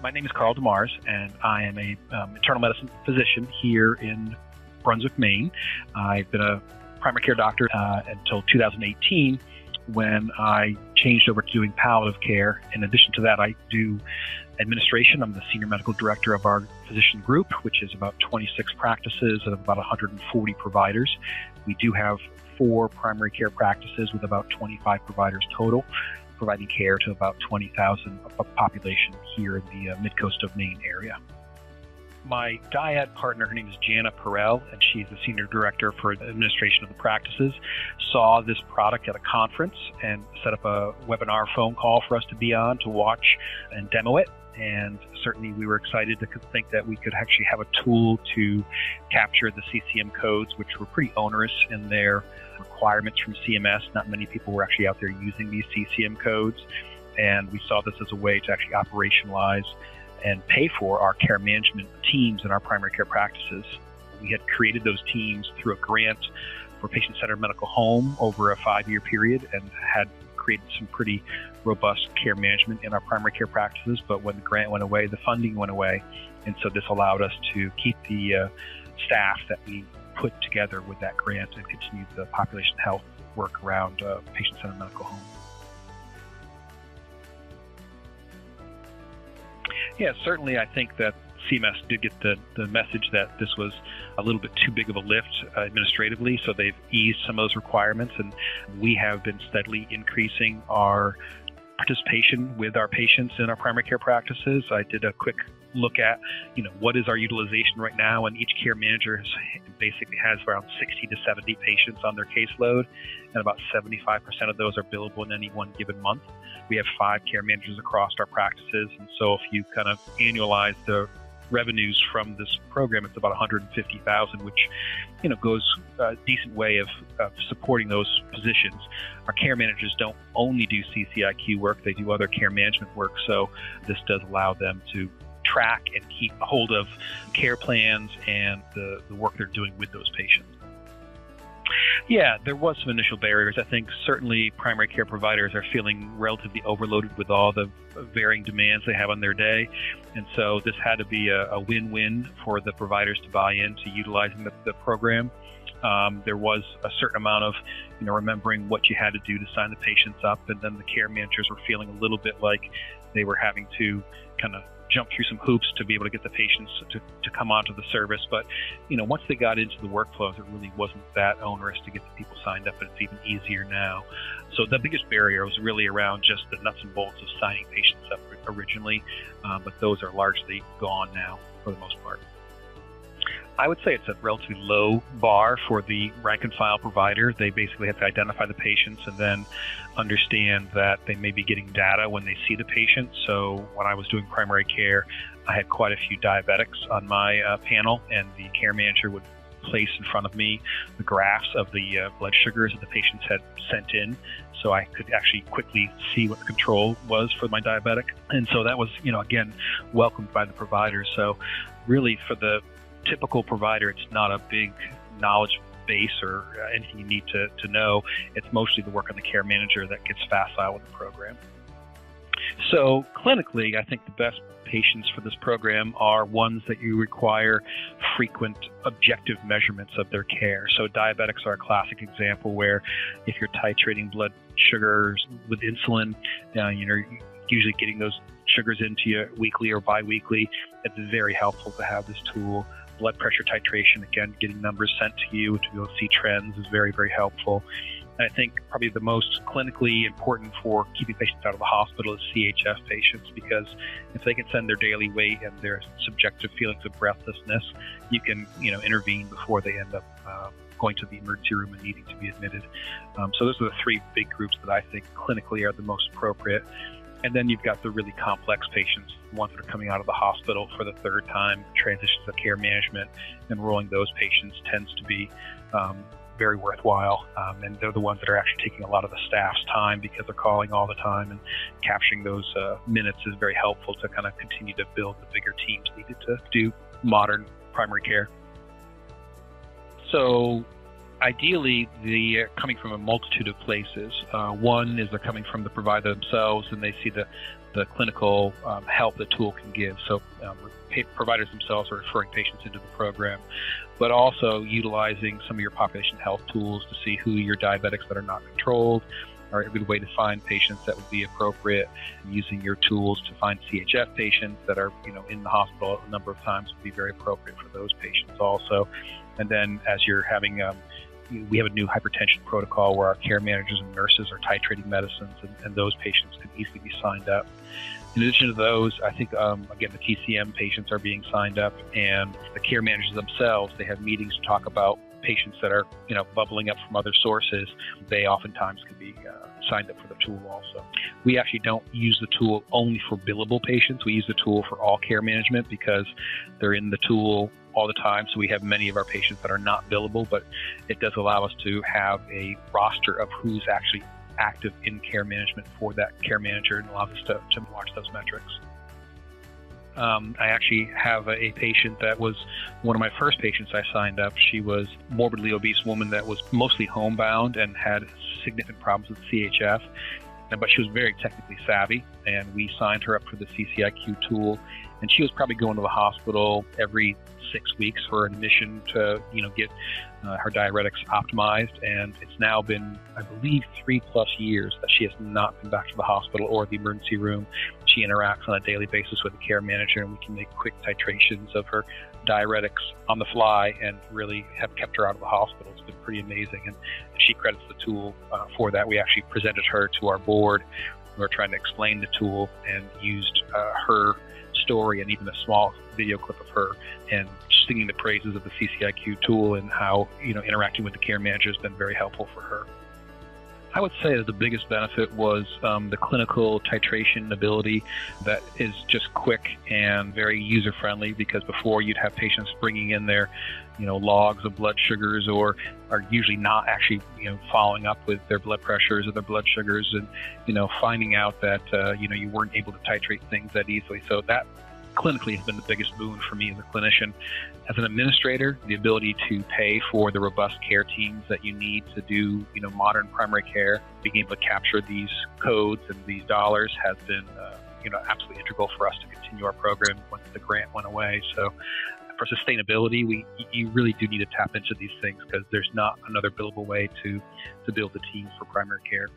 My name is Carl DeMars, and I am a internal medicine physician here in Brunswick, Maine. I've been a primary care doctor until 2018, when I changed over to doing palliative care. In addition to that, I do administration. I'm the senior medical director of our physician group, which is about 26 practices and about 140 providers. We do have 4 primary care practices with about 25 providers total, providing care to about 20,000 population here in the mid-coast of Maine area. My dyad partner, her name is Jana Perel, and she's the senior director for administration of the practices, saw this product at a conference and set up a webinar phone call for us to be on to watch and demo it. And certainly we were excited to think that we could actually have a tool to capture the CCM codes, which were pretty onerous in their requirements from CMS. Not many people were actually out there using these CCM codes. And we saw this as a way to actually operationalize and pay for our care management teams in our primary care practices. We had created those teams through a grant for patient-centered medical home over a 5-year period and had created some pretty robust care management in our primary care practices. But when the grant went away, the funding went away. And so this allowed us to keep the staff that we put together with that grant and continue the population health work around patient-centered medical home. Yeah, certainly I think that CMS did get the message that this was a little bit too big of a lift administratively, so they've eased some of those requirements, and we have been steadily increasing our participation with our patients in our primary care practices. I did a quick look at, what is our utilization right now, and each care manager basically has around 60 to 70 patients on their caseload, and about 75% of those are billable in any one given month. We have 5 care managers across our practices, and so if you kind of annualize the revenues from this program, it's about $150,000, which goes a decent way of supporting those positions. Our care managers don't only do CCIQ work, they do other care management work, so this does allow them to track and keep a hold of care plans and the work they're doing with those patients. Yeah, there was some initial barriers. I think certainly primary care providers are feeling relatively overloaded with all the varying demands they have on their day. And so this had to be a win-win for the providers to buy into utilizing the program. There was a certain amount of, remembering what you had to do to sign the patients up. And then the care managers were feeling a little bit like they were having to kind of jump through some hoops to be able to get the patients to come onto the service. But, once they got into the workflows, it really wasn't that onerous to get the people signed up, and it's even easier now. So the biggest barrier was really around just the nuts and bolts of signing patients up originally, but those are largely gone now for the most part. I would say it's a relatively low bar for the rank and file provider. They basically have to identify the patients and then understand that they may be getting data when they see the patient. So when I was doing primary care, I had quite a few diabetics on my panel, and the care manager would place in front of me the graphs of the blood sugars that the patients had sent in, so I could actually quickly see what the control was for my diabetic. And so that was, again, welcomed by the providers. So really, for the typical provider, it's not a big knowledge base or anything you need to know. It's mostly the work on the care manager that gets facile with the program. So clinically, I think the best patients for this program are ones that you require frequent objective measurements of their care. So diabetics are a classic example where if you're titrating blood sugars with insulin, you're usually getting those sugars into you weekly or biweekly. It's very helpful to have this tool. Blood pressure titration, again, getting numbers sent to you to be able to see trends is very, very helpful. And I think probably the most clinically important for keeping patients out of the hospital is CHF patients, because if they can send their daily weight and their subjective feelings of breathlessness, you can, intervene before they end up going to the emergency room and needing to be admitted. So those are the 3 big groups that I think clinically are the most appropriate. And then you've got the really complex patients, the ones that are coming out of the hospital for the 3rd time, transitions to care management. Enrolling those patients tends to be very worthwhile. And they're the ones that are actually taking a lot of the staff's time because they're calling all the time, and capturing those minutes is very helpful to kind of continue to build the bigger teams needed to do modern primary care. So Ideally, they're coming from a multitude of places. One is they're coming from the provider themselves, and they see the clinical help the tool can give. So providers themselves are referring patients into the program, but also utilizing some of your population health tools to see who your diabetics that are not controlled are a good way to find patients that would be appropriate. Using your tools to find CHF patients that are in the hospital a number of times would be very appropriate for those patients also. And then as you're having we have a new hypertension protocol where our care managers and nurses are titrating medicines, and those patients can easily be signed up. In addition to those, I think, again, the TCM patients are being signed up, and the care managers themselves, they have meetings to talk about patients that are, bubbling up from other sources. They oftentimes can be signed up for the tool also. We actually don't use the tool only for billable patients. We use the tool for all care management because they're in the tool all the time. So we have many of our patients that are not billable, but it does allow us to have a roster of who's actually active in care management for that care manager, and allows us to watch those metrics. I actually have a patient that was one of my first patients I signed up. She was a morbidly obese woman that was mostly homebound and had significant problems with CHF, but she was very technically savvy, and we signed her up for the CCIQ tool. And she was probably going to the hospital every 6 weeks for an admission to, get her diuretics optimized. And it's now been, I believe, 3+ years that she has not been back to the hospital or the emergency room. She interacts on a daily basis with the care manager, and we can make quick titrations of her diuretics on the fly and really have kept her out of the hospital. It's been pretty amazing. And she credits the tool for that. We actually presented her to our board. We were trying to explain the tool and used her story and even a small video clip of her and singing the praises of the CCIQ tool, and how interacting with the care manager has been very helpful for her. I would say that the biggest benefit was the clinical titration ability that is just quick and very user-friendly, because before you'd have patients bringing in their logs of blood sugars, or are usually not actually following up with their blood pressures or their blood sugars, and finding out that you weren't able to titrate things that easily. So that clinically has been the biggest boon for me as a clinician. As an administrator, the ability to pay for the robust care teams that you need to do modern primary care, being able to capture these codes and these dollars has been absolutely integral for us to continue our program once the grant went away. So for sustainability, you really do need to tap into these things, because there's not another billable way to build a team for primary care.